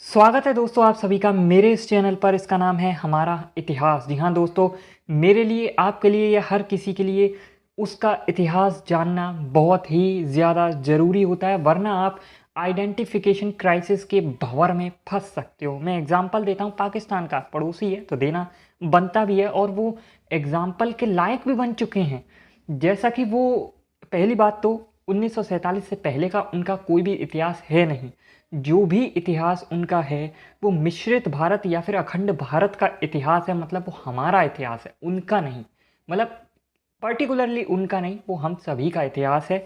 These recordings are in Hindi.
स्वागत है दोस्तों आप सभी का मेरे इस चैनल पर। इसका नाम है हमारा इतिहास। जी हाँ दोस्तों, मेरे लिए, आपके लिए या हर किसी के लिए उसका इतिहास जानना बहुत ही ज़्यादा ज़रूरी होता है, वरना आप आइडेंटिफिकेशन क्राइसिस के भंवर में फंस सकते हो। मैं एग्जांपल देता हूँ, पाकिस्तान का पड़ोसी है तो देना बनता भी है, और वो एग्जाम्पल के लायक भी बन चुके हैं। जैसा कि वो, पहली बात तो 1947 से पहले का उनका कोई भी इतिहास है नहीं। जो भी इतिहास उनका है वो मिश्रित भारत या फिर अखंड भारत का इतिहास है, मतलब वो हमारा इतिहास है, उनका नहीं। मतलब पर्टिकुलरली उनका नहीं, वो हम सभी का इतिहास है।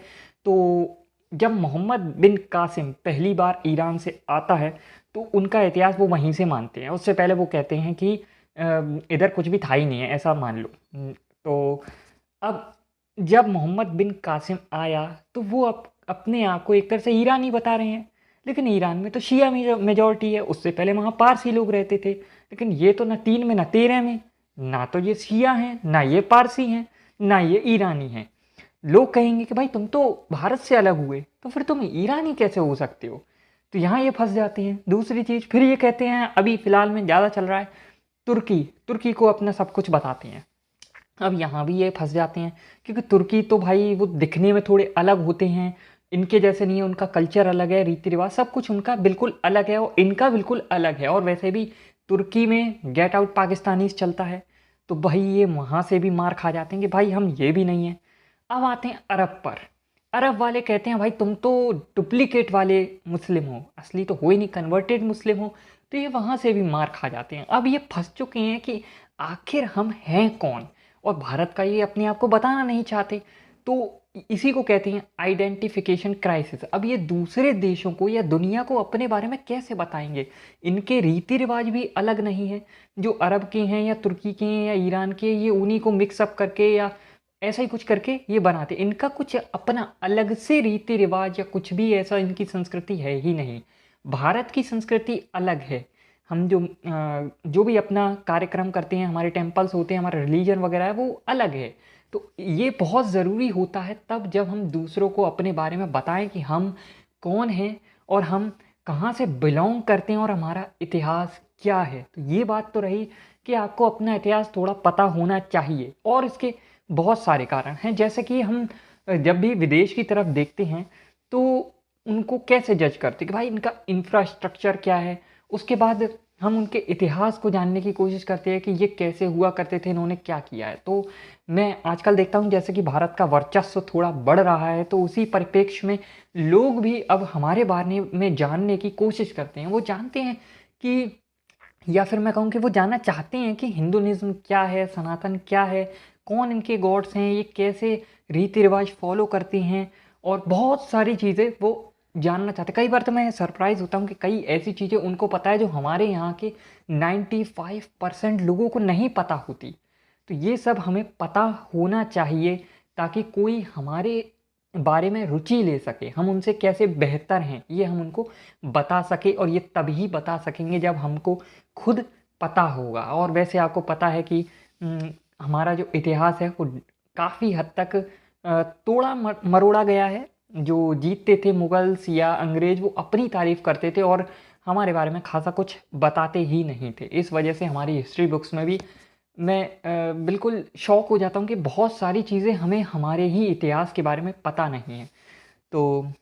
तो जब मोहम्मद बिन कासिम पहली बार ईरान से आता है तो उनका इतिहास वो वहीं से मानते हैं। उससे पहले वो कहते हैं कि इधर कुछ भी था ही नहीं है, ऐसा मान लो। तो अब जब मोहम्मद बिन कासिम आया तो वो अपने आप को एक तरह से ईरानी बता रहे हैं, लेकिन ईरान में तो शिया मेजॉरिटी है। उससे पहले वहाँ पारसी लोग रहते थे, लेकिन ये तो ना 3 में ना 13 में, ना तो ये शिया हैं, ना ये पारसी हैं, ना ये ईरानी हैं। लोग कहेंगे कि भाई तुम तो भारत से अलग हुए, तो फिर तुम ईरानी कैसे हो सकते हो? तो यहाँ ये फंस जाते हैं। दूसरी चीज़ फिर ये कहते हैं, अभी फ़िलहाल में ज़्यादा चल रहा है, तुर्की तुर्की को अपना सब कुछ बताते हैं। अब यहाँ भी ये फंस जाते हैं, क्योंकि तुर्की तो भाई वो दिखने में थोड़े अलग होते हैं, इनके जैसे नहीं है, उनका कल्चर अलग है, रीति रिवाज सब कुछ उनका बिल्कुल अलग है और इनका बिल्कुल अलग है। और वैसे भी तुर्की में गेट आउट पाकिस्तानीज चलता है, तो भाई ये वहाँ से भी मार खा जाते हैं कि भाई हम ये भी नहीं है। अब आते हैं अरब पर। अरब वाले कहते हैं भाई तुम तो डुप्लीकेट वाले मुस्लिम हो, असली तो हो ही नहीं, कन्वर्टेड मुस्लिम हो। तो ये वहाँ से भी मार खा जाते हैं। अब ये फंस चुके हैं कि आखिर हम हैं कौन, और भारत का ये अपने आप को बताना नहीं चाहते। तो इसी को कहते हैं आइडेंटिफिकेशन क्राइसिस। अब ये दूसरे देशों को या दुनिया को अपने बारे में कैसे बताएंगे? इनके रीति रिवाज भी अलग नहीं है, जो अरब के हैं या तुर्की के हैं या ईरान के, ये उन्हीं को मिक्सअप करके या ऐसा ही कुछ करके ये बनाते। इनका कुछ अपना अलग से रीति रिवाज या कुछ भी ऐसा इनकी संस्कृति है ही नहीं। भारत की संस्कृति अलग है। हम जो भी अपना कार्यक्रम करते हैं, हमारे टेम्पल्स होते हैं, हमारा रिलीजन वगैरह है, वो अलग है। तो ये बहुत ज़रूरी होता है तब जब हम दूसरों को अपने बारे में बताएं कि हम कौन हैं और हम कहाँ से बिलोंग करते हैं और हमारा इतिहास क्या है। तो ये बात तो रही कि आपको अपना इतिहास थोड़ा पता होना चाहिए, और इसके बहुत सारे कारण हैं। जैसे कि हम जब भी विदेश की तरफ देखते हैं तो उनको कैसे जज करते हैं कि भाई इनका इंफ्रास्ट्रक्चर क्या है। उसके बाद हम उनके इतिहास को जानने की कोशिश करते हैं कि ये कैसे हुआ करते थे, इन्होंने क्या किया है। तो मैं आजकल देखता हूँ जैसे कि भारत का वर्चस्व थोड़ा बढ़ रहा है, तो उसी परिप्रेक्ष्य में लोग भी अब हमारे बारे में जानने की कोशिश करते हैं। वो जानते हैं कि, या फिर मैं कहूँ कि वो जानना चाहते हैं कि हिंदुइज्म क्या है, सनातन क्या है, कौन इनके गॉड्स हैं, ये कैसे रीति रिवाज फॉलो करते हैं, और बहुत सारी चीज़ें वो जानना चाहते हैं। कई बार तो मैं सरप्राइज़ होता हूँ कि कई ऐसी चीज़ें उनको पता है जो हमारे यहाँ के 95% लोगों को नहीं पता होती। तो ये सब हमें पता होना चाहिए, ताकि कोई हमारे बारे में रुचि ले सके, हम उनसे कैसे बेहतर हैं ये हम उनको बता सके। और ये तभी बता सकेंगे जब हमको खुद पता होगा। और वैसे आपको पता है कि हमारा जो इतिहास है वो काफ़ी हद तक तोड़ा मरोड़ा गया है। जो जीतते थे मुगल्स या अंग्रेज, वो अपनी तारीफ करते थे और हमारे बारे में खासा कुछ बताते ही नहीं थे। इस वजह से हमारी हिस्ट्री बुक्स में भी मैं बिल्कुल शॉक हो जाता हूँ कि बहुत सारी चीज़ें हमें हमारे ही इतिहास के बारे में पता नहीं है। तो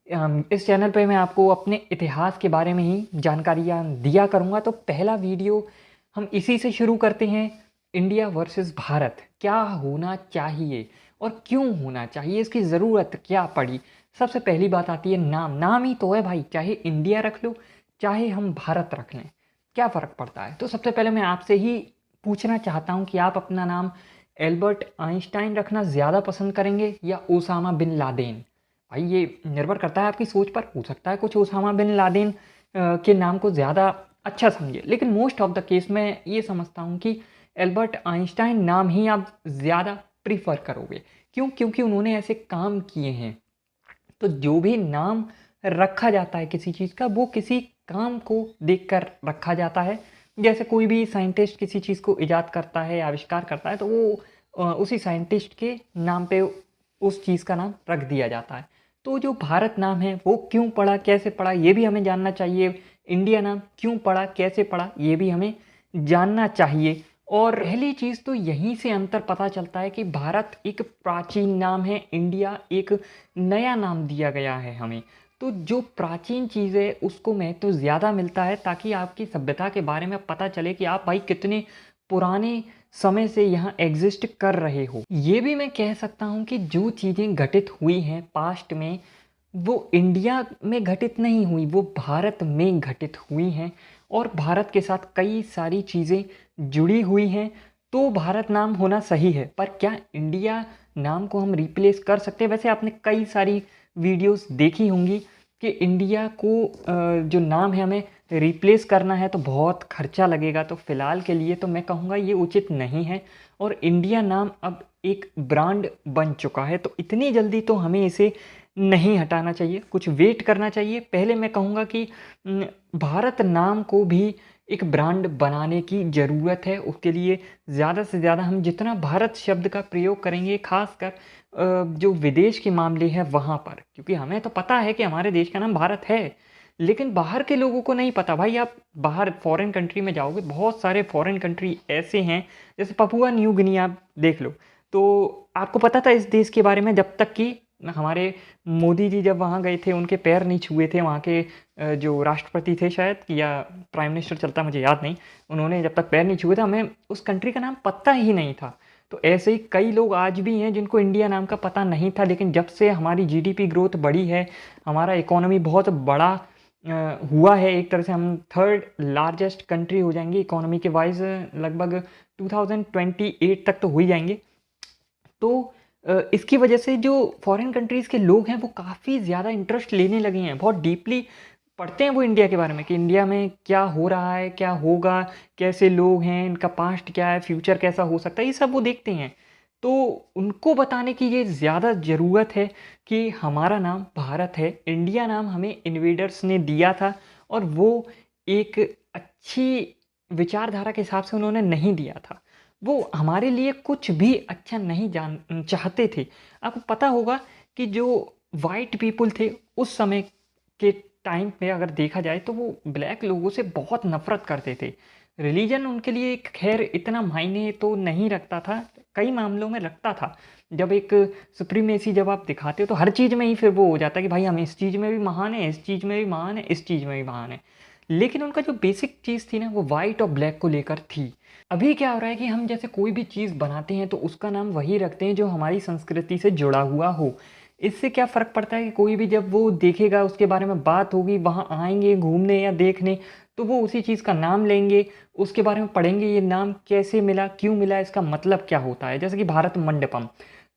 इस चैनल पे मैं आपको अपने इतिहास के बारे में ही जानकारियाँ दिया करूँगा। तो पहला वीडियो हम इसी से शुरू करते हैं, इंडिया वर्सेस भारत क्या होना चाहिए और क्यों होना चाहिए, इसकी ज़रूरत क्या पड़ी। सबसे पहली बात आती है नाम। नाम ही तो है भाई, चाहे इंडिया रख लो चाहे हम भारत रख लें, क्या फ़र्क पड़ता है? तो सबसे पहले मैं आपसे ही पूछना चाहता हूँ कि आप अपना नाम एल्बर्ट आइंस्टाइन रखना ज़्यादा पसंद करेंगे या ओसामा बिन लादेन? भाई ये निर्भर करता है आपकी सोच पर। हो सकता है कुछ ओसामा बिन लादेन के नाम को ज़्यादा अच्छा समझे, लेकिन मोस्ट ऑफ द केस मैं ये समझता हूँ कि एल्बर्ट आइंस्टाइन नाम ही आप ज़्यादा प्रीफर करोगे। क्यों? क्योंकि उन्होंने ऐसे काम किए हैं। तो जो भी नाम रखा जाता है किसी चीज़ का, वो किसी काम को देखकर रखा जाता है। जैसे कोई भी साइंटिस्ट किसी चीज़ को इजाद करता है, आविष्कार करता है, तो वो उसी साइंटिस्ट के नाम पे उस चीज़ का नाम रख दिया जाता है। तो जो भारत नाम है वो क्यों पड़ा, कैसे पड़ा, ये भी हमें जानना चाहिए। इंडिया नाम क्यों पड़ा, कैसे पड़ा, ये भी हमें जानना चाहिए। और पहली चीज़ तो यहीं से अंतर पता चलता है कि भारत एक प्राचीन नाम है, इंडिया एक नया नाम दिया गया है हमें। तो जो प्राचीन चीज़ है उसको महत्व तो ज़्यादा मिलता है, ताकि आपकी सभ्यता के बारे में पता चले कि आप भाई कितने पुराने समय से यहाँ एग्जिस्ट कर रहे हो। ये भी मैं कह सकता हूँ कि जो चीज़ें घटित हुई हैं पास्ट में, वो इंडिया में घटित नहीं हुई, वो भारत में घटित हुई हैं। और भारत के साथ कई सारी चीज़ें जुड़ी हुई हैं, तो भारत नाम होना सही है। पर क्या इंडिया नाम को हम रिप्लेस कर सकते हैं? वैसे आपने कई सारी वीडियोस देखी होंगी कि इंडिया को जो नाम है हमें रिप्लेस करना है तो बहुत खर्चा लगेगा। तो फ़िलहाल के लिए तो मैं कहूँगा ये उचित नहीं है, और इंडिया नाम अब एक ब्रांड बन चुका है, तो इतनी जल्दी तो हमें इसे नहीं हटाना चाहिए, कुछ वेट करना चाहिए। पहले मैं कहूँगा कि भारत नाम को भी एक ब्रांड बनाने की ज़रूरत है। उसके लिए ज़्यादा से ज़्यादा हम जितना भारत शब्द का प्रयोग करेंगे, ख़ासकर जो विदेश के मामले हैं वहाँ पर, क्योंकि हमें तो पता है कि हमारे देश का नाम भारत है, लेकिन बाहर के लोगों को नहीं पता। भाई आप बाहर फॉरेन कंट्री में जाओगे, बहुत सारे फॉरेन कंट्री ऐसे हैं, जैसे पपुआ न्यू गिनी आप देख लो, तो आपको पता था इस देश के बारे में जब तक कि हमारे मोदी जी जब वहाँ गए थे, उनके पैर नहीं छुए थे वहाँ के जो राष्ट्रपति थे शायद, या प्राइम मिनिस्टर चलता मुझे याद नहीं, उन्होंने जब तक पैर नहीं छुए थे हमें उस कंट्री का नाम पता ही नहीं था। तो ऐसे ही कई लोग आज भी हैं जिनको इंडिया नाम का पता नहीं था, लेकिन जब से हमारी जीडीपी ग्रोथ बढ़ी है, हमारा इकोनॉमी बहुत बड़ा हुआ है, एक तरह से हम थर्ड लार्जेस्ट कंट्री हो जाएंगे इकोनॉमी के वाइज, लगभग 2028 तक तो हो ही जाएंगे। तो इसकी वजह से जो फॉरेन कंट्रीज़ के लोग हैं वो काफ़ी ज़्यादा इंटरेस्ट लेने लगे हैं, बहुत डीपली पढ़ते हैं वो इंडिया के बारे में कि इंडिया में क्या हो रहा है, क्या होगा, कैसे लोग हैं, इनका पास्ट क्या है, फ्यूचर कैसा हो सकता है, ये सब वो देखते हैं। तो उनको बताने की ये ज़्यादा ज़रूरत है कि हमारा नाम भारत है, इंडिया नाम हमें इन्वेडर्स ने दिया था, और वो एक अच्छी विचारधारा के हिसाब से उन्होंने नहीं दिया था। वो हमारे लिए कुछ भी अच्छा नहीं चाहते थे। आपको पता होगा कि जो वाइट पीपल थे उस समय के टाइम पे, अगर देखा जाए तो वो ब्लैक लोगों से बहुत नफ़रत करते थे। रिलीजन उनके लिए खैर इतना मायने तो नहीं रखता था, कई मामलों में रखता था। जब एक सुप्रीमेसी जब आप दिखाते हो तो हर चीज़ में ही फिर वो हो जाता है कि भाई हम इस चीज़ में भी महान है, इस चीज़ में भी महान है, इस चीज़ में भी महान है। लेकिन उनका जो बेसिक चीज़ थी ना, वो वाइट और ब्लैक को लेकर थी। अभी क्या हो रहा है कि हम जैसे कोई भी चीज़ बनाते हैं तो उसका नाम वही रखते हैं जो हमारी संस्कृति से जुड़ा हुआ हो। इससे क्या फ़र्क पड़ता है कि कोई भी जब वो देखेगा, उसके बारे में बात होगी, वहाँ आएँगे घूमने या देखने, तो वो उसी चीज़ का नाम लेंगे, उसके बारे में पढ़ेंगे, ये नाम कैसे मिला, क्यों मिला, इसका मतलब क्या होता है। जैसे कि भारत मंडपम,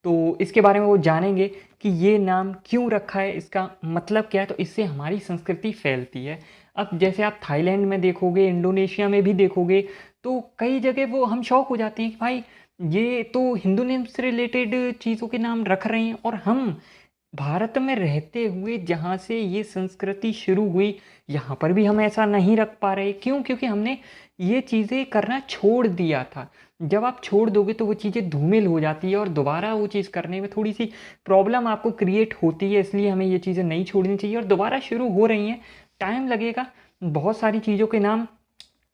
तो इसके बारे में वो जानेंगे कि ये नाम क्यों रखा है, इसका मतलब क्या है, तो इससे हमारी संस्कृति फैलती है। अब जैसे आप थाईलैंड में देखोगे, इंडोनेशिया में भी देखोगे, तो कई जगह वो हम शौक हो जाते हैं कि भाई ये तो हिंदू नेम से रिलेटेड चीज़ों के नाम रख रहे हैं, और हम भारत में रहते हुए जहाँ से ये संस्कृति शुरू हुई, यहाँ पर भी हम ऐसा नहीं रख पा रहे। क्यों? क्योंकि हमने ये चीज़ें करना छोड़ दिया था। जब आप छोड़ दोगे तो वो चीज़ें धूमिल हो जाती है, और दोबारा वो चीज़ करने में थोड़ी सी प्रॉब्लम आपको क्रिएट होती है। इसलिए हमें ये चीज़ें नहीं छोड़नी चाहिए, और दोबारा शुरू हो रही हैं, टाइम लगेगा। बहुत सारी चीज़ों के नाम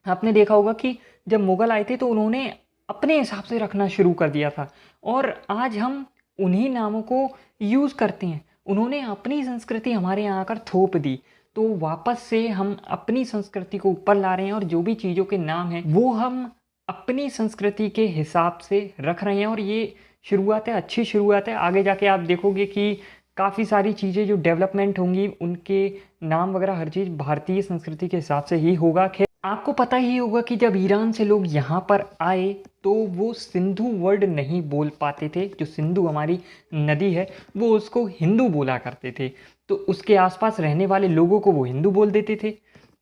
आपने देखा होगा कि जब मुग़ल आए थे तो उन्होंने अपने हिसाब से रखना शुरू कर दिया था, और आज हम उन्हीं नामों को यूज़ करते हैं। उन्होंने अपनी संस्कृति हमारे यहाँ आकर थोप दी, तो वापस से हम अपनी संस्कृति को ऊपर ला रहे हैं, और जो भी चीज़ों के नाम हैं वो हम अपनी संस्कृति के हिसाब से रख रहे हैं। और ये शुरुआत है, अच्छी शुरुआत है। आगे जाके आप देखोगे कि काफ़ी सारी चीज़ें जो डेवलपमेंट होंगी, उनके नाम वगैरह हर चीज़ भारतीय संस्कृति के हिसाब से ही होगा। खैर आपको पता ही होगा कि जब ईरान से लोग यहाँ पर आए तो वो सिंधु वर्ड नहीं बोल पाते थे। जो सिंधु हमारी नदी है वो उसको हिंदू बोला करते थे, तो उसके आसपास रहने वाले लोगों को वो हिंदू बोल देते थे।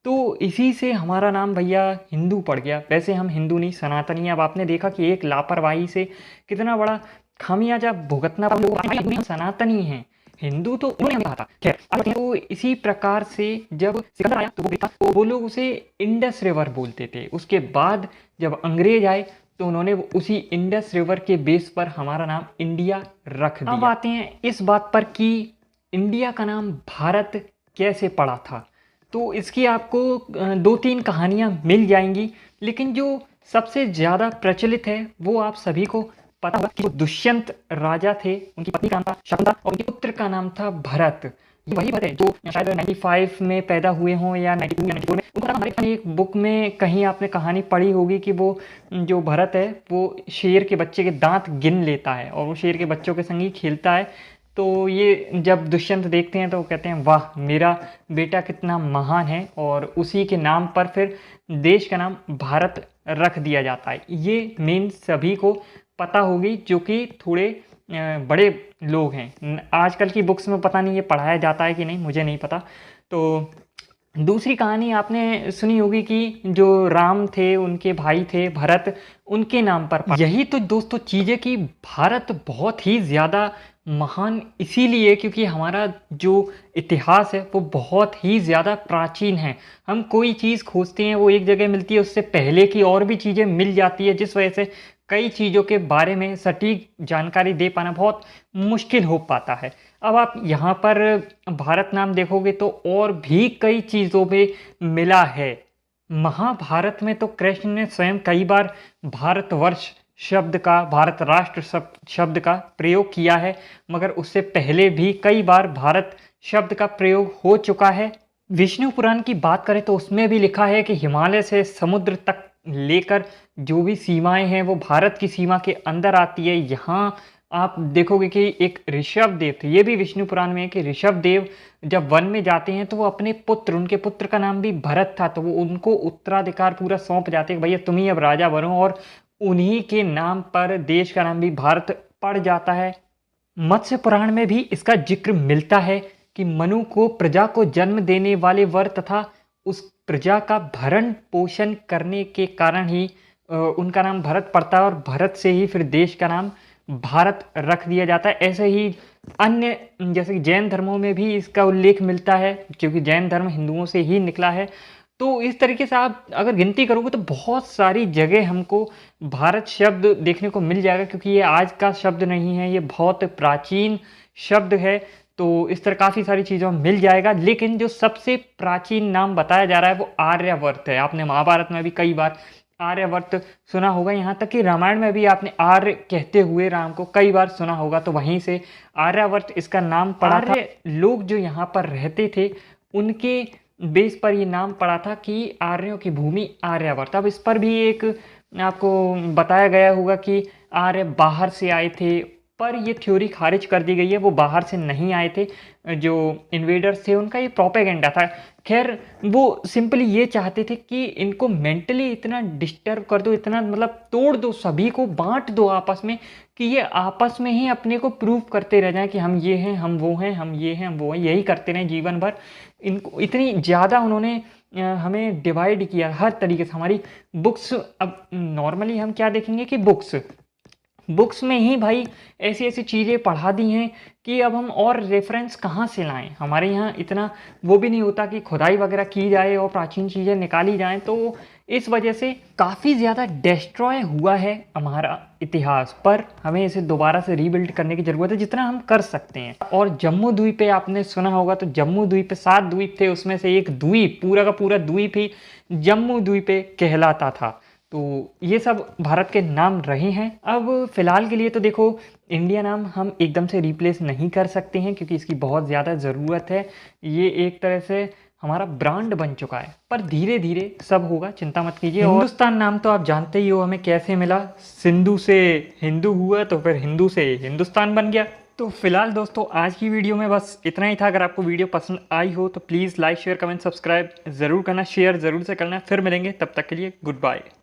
तो इसी से हमारा नाम भैया हिंदू पड़ गया। वैसे हम हिंदू नहीं, सनातनी। अब आपने देखा कि एक लापरवाही से कितना बड़ा खामियाजा भुगतना पड़ा लोगों को। हम सनातनी हैं, हिंदू तो उन्होंने हमें कहा था। खैर तो इसी प्रकार से जब सिकंदर आया तो वो लोग उसे इंडस रिवर बोलते थे। उसके बाद जब अंग्रेज आए तो उन्होंने उसी इंडस रिवर के बेस पर हमारा नाम इंडिया रख दिया। अब आते हैं इस बात पर कि इंडिया का नाम भारत कैसे पड़ा था। तो इसकी आपको 2-3 कहानियाँ मिल जाएँगी। लेकिन जो सबसे ज़्यादा प्रचलित है वो आप सभी को पता होगा कि वो दुष्यंत राजा थे, उनकी पत्नी का नाम था शकुंतला और उनके पुत्र का नाम था भरत। ये वही भरत है जो शायद 95 में पैदा हुए हों या 92 या 94 में। उनको हमारे एक बुक में कहीं आपने कहानी पढ़ी होगी कि वो जो भरत है वो शेर के बच्चे के दांत गिन लेता है और वो शेर के बच्चों के संग ही खेलता है। तो ये जब दुष्यंत देखते हैं तो वो कहते हैं वाह मेरा बेटा कितना महान है, और उसी के नाम पर फिर देश का नाम भारत रख दिया जाता है। ये मेन सभी को पता होगी जो कि थोड़े बड़े लोग हैं। आजकल की बुक्स में पता नहीं ये पढ़ाया जाता है कि नहीं, मुझे नहीं पता। तो दूसरी कहानी आपने सुनी होगी कि जो राम थे उनके भाई थे भरत, उनके नाम पर यही तो दोस्तों चीज़ है कि भारत बहुत ही ज़्यादा महान इसीलिए क्योंकि हमारा जो इतिहास है वो बहुत ही ज़्यादा प्राचीन है। हम कोई चीज़ खोजते हैं वो एक जगह मिलती है, उससे पहले की और भी चीज़ें मिल जाती है, जिस वजह से कई चीज़ों के बारे में सटीक जानकारी दे पाना बहुत मुश्किल हो पाता है। अब आप यहाँ पर भारत नाम देखोगे तो और भी कई चीज़ों में मिला है। महाभारत में तो कृष्ण ने स्वयं कई बार भारतवर्ष शब्द का, भारत राष्ट्र शब्द का प्रयोग किया है, मगर उससे पहले भी कई बार भारत शब्द का प्रयोग हो चुका है। विष्णु पुराण की बात करें तो उसमें भी लिखा है कि हिमालय से समुद्र तक लेकर जो भी सीमाएं हैं वो भारत की सीमा के अंदर आती है। यहाँ आप देखोगे कि एक ऋषभ देव थे, ये भी विष्णु पुराण में है कि ऋषभ देव जब वन में जाते हैं तो वो अपने पुत्र, उनके पुत्र का नाम भी भरत था, तो वो उनको उत्तराधिकार पूरा सौंप जाते हैं, भैया तुम ही अब राजा बनो, और उन्हीं के नाम पर देश का नाम भी भारत पड़ जाता है। मत्स्य पुराण में भी इसका जिक्र मिलता है कि मनु को प्रजा को जन्म देने वाले वर तथा उस प्रजा का भरण पोषण करने के कारण ही उनका नाम भरत पड़ता है और भरत से ही फिर देश का नाम भारत रख दिया जाता है। ऐसे ही अन्य जैसे कि जैन धर्मों में भी इसका उल्लेख मिलता है क्योंकि जैन धर्म हिंदुओं से ही निकला है। तो इस तरीके से आप अगर गिनती करोगे तो बहुत सारी जगह हमको भारत शब्द देखने को मिल जाएगा, क्योंकि ये आज का शब्द नहीं है, ये बहुत प्राचीन शब्द है। तो इस तरह काफ़ी सारी चीज़ों में मिल जाएगा, लेकिन जो सबसे प्राचीन नाम बताया जा रहा है वो आर्यवर्त है। आपने महाभारत में भी कई बार आर्यवर्त सुना होगा, यहाँ तक कि रामायण में भी आपने आर्य कहते हुए राम को कई बार सुना होगा, तो वहीं से आर्यवर्त इसका नाम पड़ा था। लोग जो यहाँ पर रहते थे उनके बेस पर ये नाम पड़ा था कि आर्यों की भूमि आर्यावर्त। अब इस पर भी एक आपको बताया गया होगा कि आर्य बाहर से आए थे, पर ये थ्योरी खारिज कर दी गई है, वो बाहर से नहीं आए थे। जो इन्वेडर्स थे उनका ये प्रोपेगेंडा था। खैर वो सिंपली ये चाहते थे कि इनको मेंटली इतना डिस्टर्ब कर दो, इतना मतलब तोड़ दो, सभी को बांट दो आपस में, कि ये आपस में ही अपने को प्रूव करते रह जाएं कि हम ये हैं, हम वो हैं, हम ये हैं, हम वो हैं, यही करते रहें जीवन भर। इनको इतनी ज़्यादा उन्होंने हमें डिवाइड किया हर तरीके से। हमारी बुक्स, अब नॉर्मली हम क्या देखेंगे कि बुक्स में ही भाई ऐसी ऐसी चीज़ें पढ़ा दी हैं कि अब हम और रेफरेंस कहाँ से लाएं। हमारे यहाँ इतना वो भी नहीं होता कि खुदाई वगैरह की जाए और प्राचीन चीज़ें निकाली जाएं, तो इस वजह से काफ़ी ज़्यादा डिस्ट्रॉय हुआ है हमारा इतिहास, पर हमें इसे दोबारा से रीबिल्ड करने की ज़रूरत है जितना हम कर सकते हैं। और जम्मू द्वीप पे आपने सुना होगा, तो जम्मू द्वीप पे 7 द्वीप थे, उसमें से एक द्वीप, पूरा का पूरा द्वीप ही जम्मू द्वीप कहलाता था। तो ये सब भारत के नाम रहे हैं। अब फिलहाल के लिए तो देखो इंडिया नाम हम एकदम से रिप्लेस नहीं कर सकते हैं क्योंकि इसकी बहुत ज़्यादा ज़रूरत है। ये एक तरह से हमारा ब्रांड बन चुका है, पर धीरे धीरे सब होगा, चिंता मत कीजिए। हिंदुस्तान नाम तो आप जानते ही हो हमें कैसे मिला, सिंधु से हिंदू हुआ तो फिर हिंदू से हिंदुस्तान बन गया। तो फिलहाल दोस्तों आज की वीडियो में बस इतना ही था। अगर आपको वीडियो पसंद आई हो तो please like share comment subscribe ज़रूर करना, शेयर ज़रूर से करना। फिर मिलेंगे, तब तक के लिए गुड बाय।